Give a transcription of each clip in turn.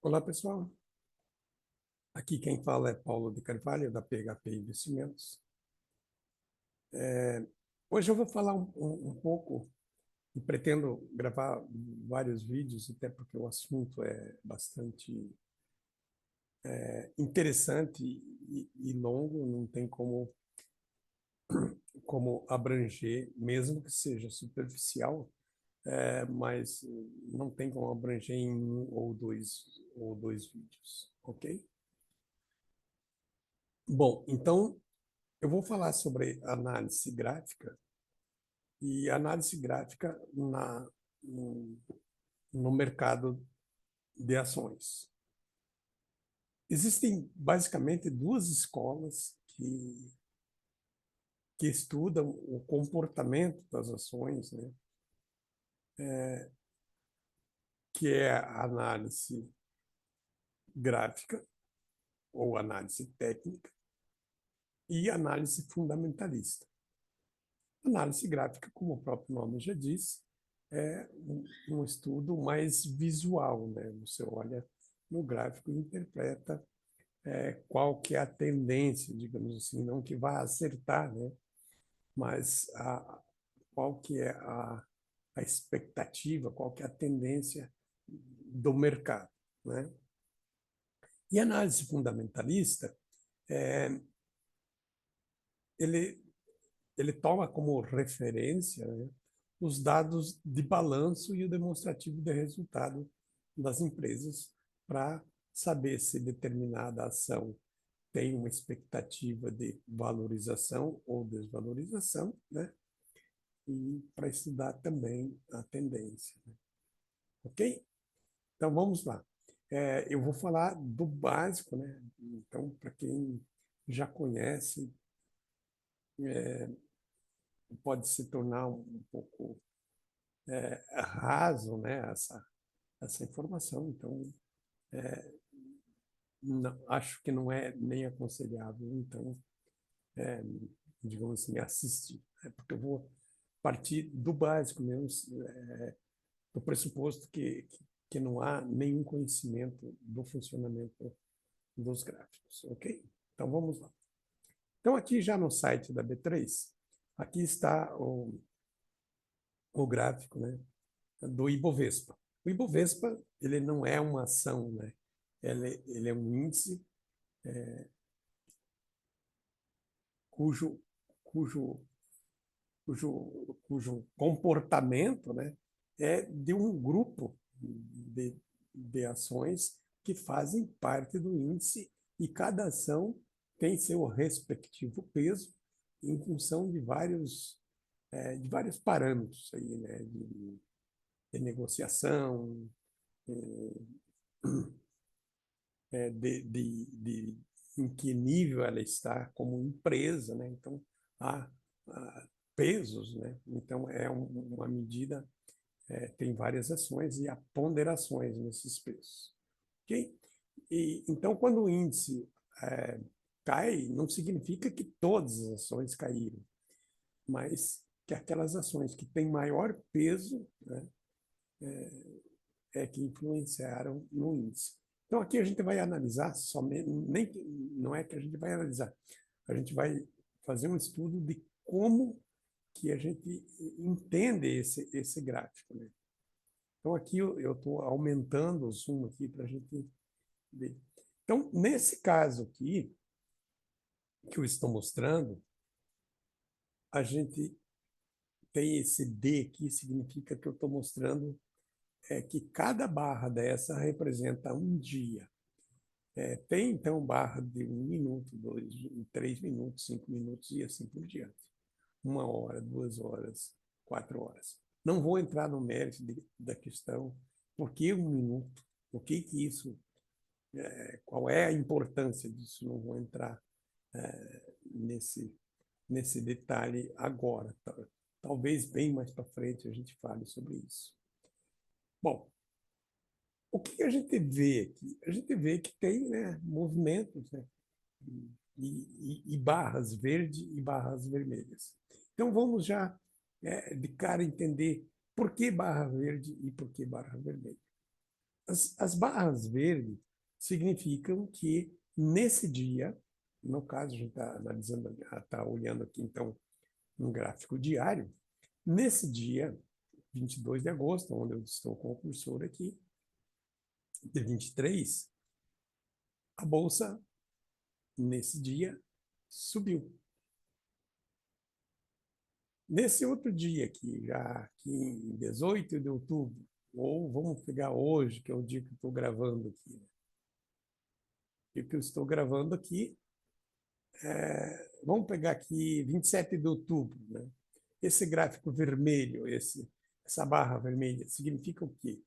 Olá, pessoal. Aqui quem fala é Paulo de Carvalho, da PHP Investimentos. Hoje eu vou falar um pouco, e pretendo gravar vários vídeos, até porque o assunto é bastante interessante e longo, não tem como abranger, mesmo que seja superficial, mas não tem como abranger em um ou dois vídeos, ok? Bom, então eu vou falar sobre análise gráfica e análise gráfica no, no mercado de ações. Existem basicamente duas escolas que estudam o comportamento das ações, né? Que é a análise gráfica ou análise técnica e análise fundamentalista. Análise gráfica, como o próprio nome já diz, é um estudo mais visual, né? Você olha no gráfico e interpreta qual que é a tendência, digamos assim, não que vá acertar, né? Mas qual que é a expectativa, qual que é a tendência do mercado, né? E a análise fundamentalista, é, ele, ele toma como referência, né, os dados de balanço e o demonstrativo de resultado das empresas para saber se determinada ação tem uma expectativa de valorização ou desvalorização, né? E para estudar também a tendência, né? Ok? Então vamos lá. Eu vou falar do básico, né? Então, para quem já conhece, pode se tornar um pouco raso, né? Essa informação. Então, não, acho que não é nem aconselhável, então, é, digamos assim, assistir, né? Porque eu vou partir do básico mesmo, do pressuposto que não há nenhum conhecimento do funcionamento dos gráficos, ok? Então vamos lá. Então aqui já no site da B3, aqui está o gráfico, né, do Ibovespa. O Ibovespa, ele não é uma ação, né? Ele é um índice cujo, cujo, cujo comportamento, né, é de um grupo de ações que fazem parte do índice e cada ação tem seu respectivo peso em função de vários parâmetros aí, né, de negociação, de em que nível ela está como empresa, né? Então, há pesos, né? Então, uma medida, tem várias ações e há ponderações nesses pesos. Ok? Então, quando o índice é, cai, não significa que todas as ações caíram, mas que aquelas ações que têm maior peso, né, que influenciaram no índice. Então, aqui a gente vai analisar somente, não é que a gente vai analisar, a gente vai fazer um estudo de como que a gente entende esse gráfico, né? Então, aqui eu estou aumentando o zoom aqui para a gente ver. Então, nesse caso aqui, que eu estou mostrando, a gente tem esse D aqui, significa que eu estou mostrando que cada barra dessa representa um dia. Tem, então, barra de 1 minuto, 3 minutos, 5 minutos e assim por diante. 1 hora, 2 horas, 4 horas. Não vou entrar no mérito da questão, por que 1 minuto? O que isso, qual é a importância disso? Não vou entrar nesse detalhe agora. Talvez bem mais para frente a gente fale sobre isso. Bom, o que a gente vê aqui? A gente vê que tem, né, movimentos, né, e barras verde e barras vermelhas. Então vamos já de cara entender por que barra verde e por que barra vermelha. As barras verdes significam que nesse dia, no caso, a gente está analisando, está olhando aqui, então, um gráfico diário, nesse dia, 22 de agosto, onde eu estou com o cursor aqui, de 23, a bolsa, nesse dia, subiu. Nesse outro dia aqui, já aqui em 18 de outubro, ou vamos pegar hoje, que é o dia que eu estou gravando aqui. O que eu estou gravando aqui, vamos pegar aqui 27 de outubro. Né? Esse gráfico vermelho, essa barra vermelha, significa o quê?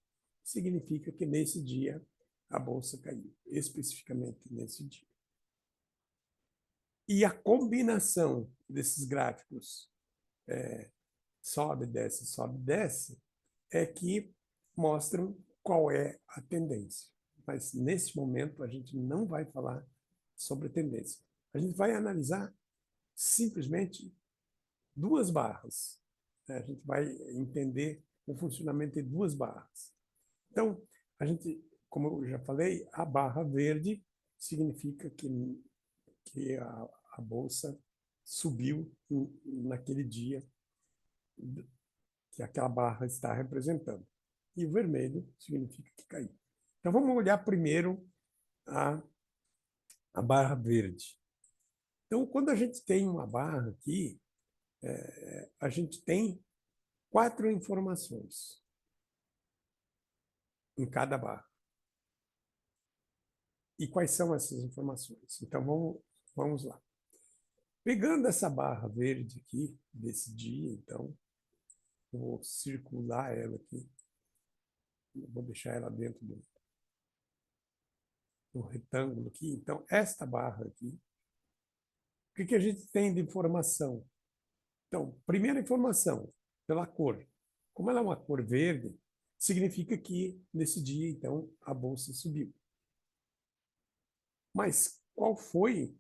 Significa que nesse dia a bolsa caiu, especificamente nesse dia. E a combinação desses gráficos, sobe, desce, é que mostram qual é a tendência. Mas, nesse momento, a gente não vai falar sobre tendência. A gente vai analisar simplesmente duas barras. A gente vai entender o funcionamento de duas barras. Então, a gente, como eu já falei, a barra verde significa que a bolsa subiu naquele dia que aquela barra está representando. E o vermelho significa que caiu. Então, vamos olhar primeiro a barra verde. Então, quando a gente tem uma barra aqui, a gente tem 4 informações em cada barra. E quais são essas informações? Então, vamos lá. Pegando essa barra verde aqui, desse dia, então, eu vou circular ela aqui. Eu vou deixar ela dentro do retângulo aqui. Então, esta barra aqui, o que a gente tem de informação? Então, primeira informação, pela cor. Como ela é uma cor verde, significa que nesse dia, então, a bolsa subiu. Mas qual foi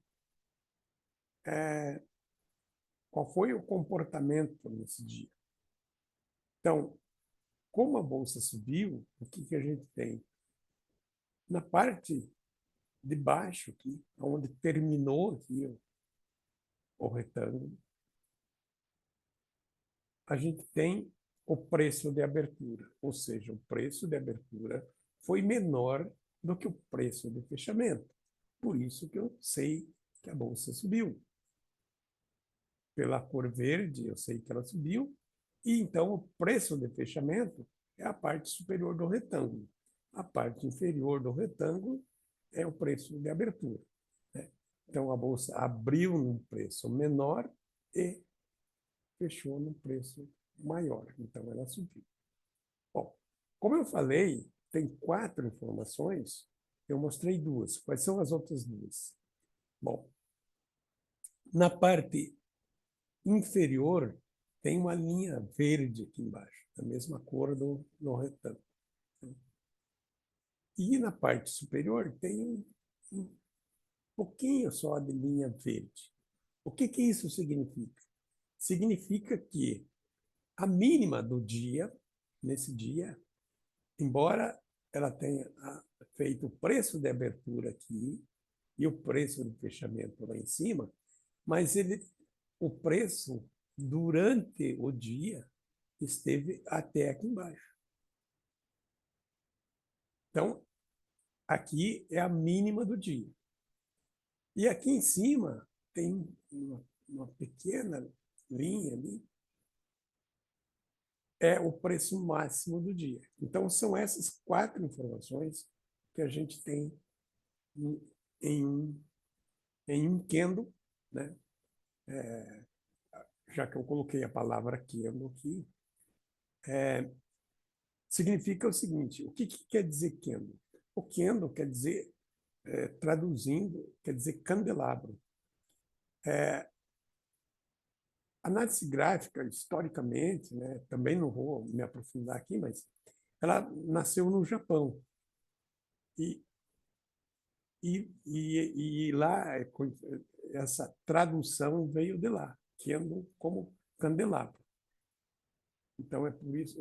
o comportamento nesse dia? Então, como a bolsa subiu, o que a gente tem? Na parte de baixo aqui, onde terminou aqui o retângulo, a gente tem o preço de abertura, ou seja, o preço de abertura foi menor do que o preço de fechamento. Por isso que eu sei que a bolsa subiu. Pela cor verde, eu sei que ela subiu, e então o preço de fechamento é a parte superior do retângulo. A parte inferior do retângulo é o preço de abertura. Né? Então a bolsa abriu num preço menor e fechou num preço maior. Então ela subiu. Bom, como eu falei, tem 4 informações, eu mostrei 2. Quais são as outras 2? Bom, na parte inferior tem uma linha verde aqui embaixo, da mesma cor do retângulo. E na parte superior tem um pouquinho só de linha verde. O que isso significa? Significa que a mínima do dia, nesse dia, embora ela tenha feito o preço de abertura aqui e o preço de fechamento lá em cima, mas o preço durante o dia esteve até aqui embaixo. Então, aqui é a mínima do dia. E aqui em cima tem uma pequena linha ali, é o preço máximo do dia. Então, são essas 4 informações que a gente tem em um candle, né? Já que eu coloquei a palavra candle aqui, significa o seguinte: o que quer dizer candle? O candle quer dizer, traduzindo, quer dizer candelabro. Análise gráfica, historicamente, né, também não vou me aprofundar aqui, mas ela nasceu no Japão. E lá, essa tradução veio de lá, Kendo como candelabro. Então, é por isso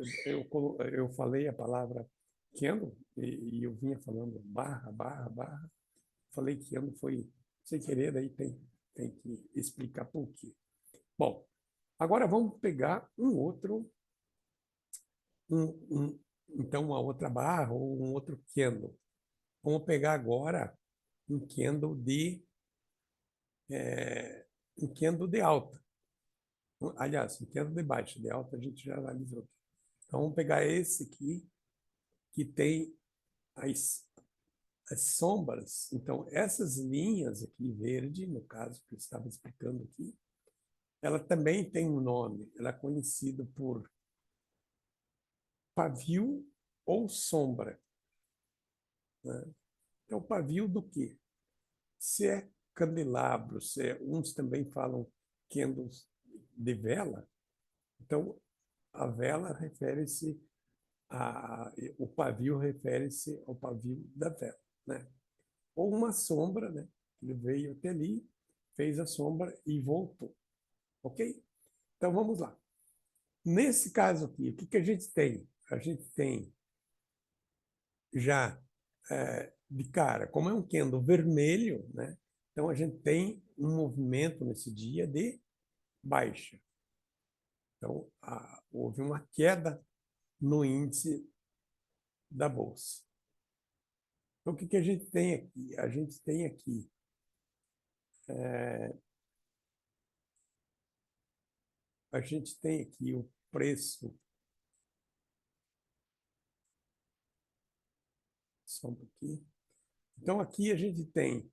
eu falei a palavra candle, e eu vinha falando barra, barra, barra. Falei que candle foi sem querer, daí tem que explicar por quê. Bom, agora vamos pegar então uma outra barra ou um outro candle. Vamos pegar agora um candle um candle de alta. Aliás, um candle de baixa, de alta a gente já analisou. Então vamos pegar esse aqui, que tem as sombras. Então, essas linhas aqui, verde, no caso que eu estava explicando aqui, ela também tem um nome. Ela é conhecida por pavio ou sombra, né? Então, pavio do quê? Se é candelabro, uns também falam candles de vela, então a vela refere-se o pavio refere-se ao pavio da vela, né? Ou uma sombra, né? Ele veio até ali, fez a sombra e voltou, ok? Então vamos lá. Nesse caso aqui, o que a gente tem? A gente tem já de cara, como é um candle vermelho, né? Então a gente tem um movimento nesse dia de baixa. Então houve uma queda no índice da bolsa. Então o que a gente tem aqui? A gente tem aqui o preço, só um pouquinho. Então aqui a gente tem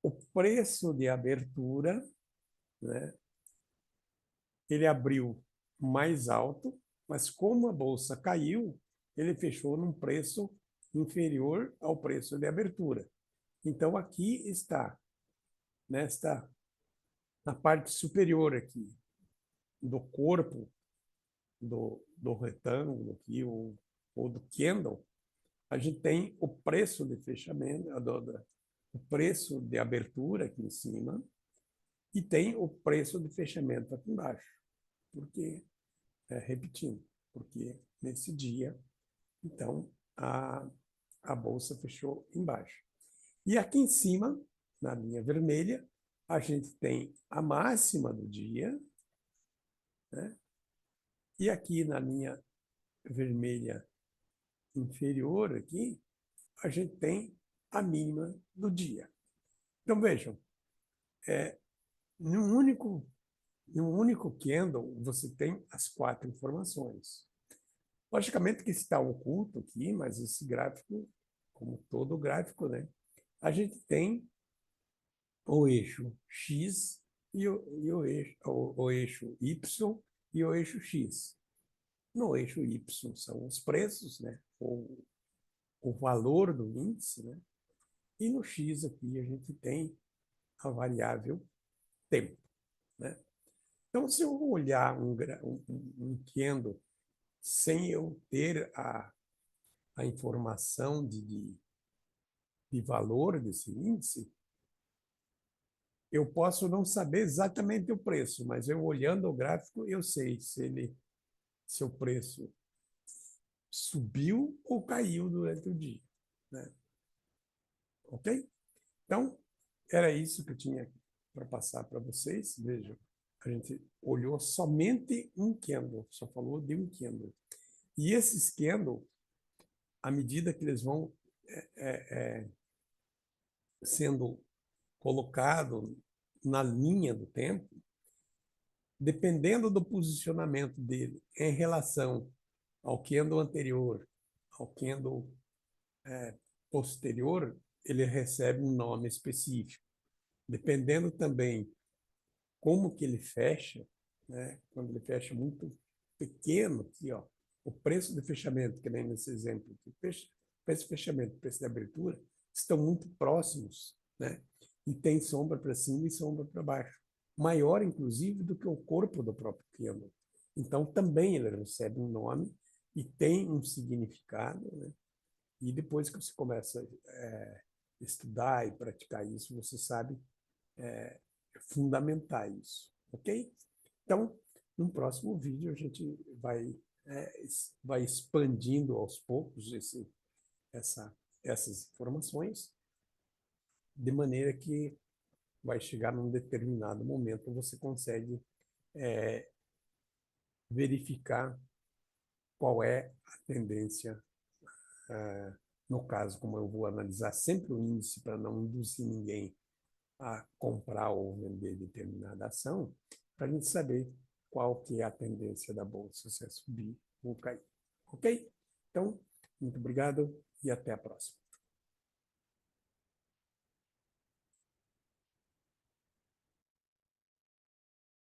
o preço de abertura, né? Ele abriu mais alto, mas como a bolsa caiu, ele fechou num preço inferior ao preço de abertura. Então aqui está, na parte superior aqui do corpo do retângulo aqui, ou do candle, a gente tem o preço de fechamento, o preço de abertura aqui em cima, e tem o preço de fechamento aqui embaixo. Porque, repetindo, porque nesse dia, então, a bolsa fechou embaixo. E aqui em cima, na linha vermelha, a gente tem a máxima do dia, né? E aqui na linha vermelha inferior, aqui, a gente tem a mínima do dia. Então, vejam, num único candle, você tem as 4 informações. Logicamente que está oculto aqui, mas esse gráfico, como todo gráfico, né, a gente tem o eixo X e o eixo Y e o eixo X. No eixo Y são os preços, né, o valor do índice, né, e no X aqui a gente tem a variável tempo, né? Então, se eu olhar um candle sem eu ter a informação de valor desse índice, eu posso não saber exatamente o preço, mas eu olhando o gráfico, eu sei se o preço subiu ou caiu durante o dia, né? Ok? Então, era isso que eu tinha para passar para vocês. Vejam, a gente olhou somente um candle, só falou de um candle. E esses candles, à medida que eles vão sendo colocados na linha do tempo, dependendo do posicionamento dele em relação ao candle anterior, ao candle posterior, ele recebe um nome específico. Dependendo também como que ele fecha, né? Quando ele fecha muito pequeno, aqui, ó, o preço de fechamento, que nem nesse exemplo, preço de fechamento e preço de abertura estão muito próximos, né? E tem sombra para cima e sombra para baixo, maior inclusive do que o corpo do próprio candle. Então também ele recebe um nome e tem um significado, né? E depois que você começa a estudar e praticar isso, você sabe fundamentar isso, ok? Então, no próximo vídeo a gente vai vai expandindo aos poucos essas informações, de maneira que vai chegar num determinado momento, você consegue verificar qual é a tendência. No caso, como eu vou analisar sempre o índice para não induzir ninguém a comprar ou vender determinada ação, para a gente saber qual que é a tendência da bolsa, se é subir ou cair. Ok? Então, muito obrigado e até a próxima.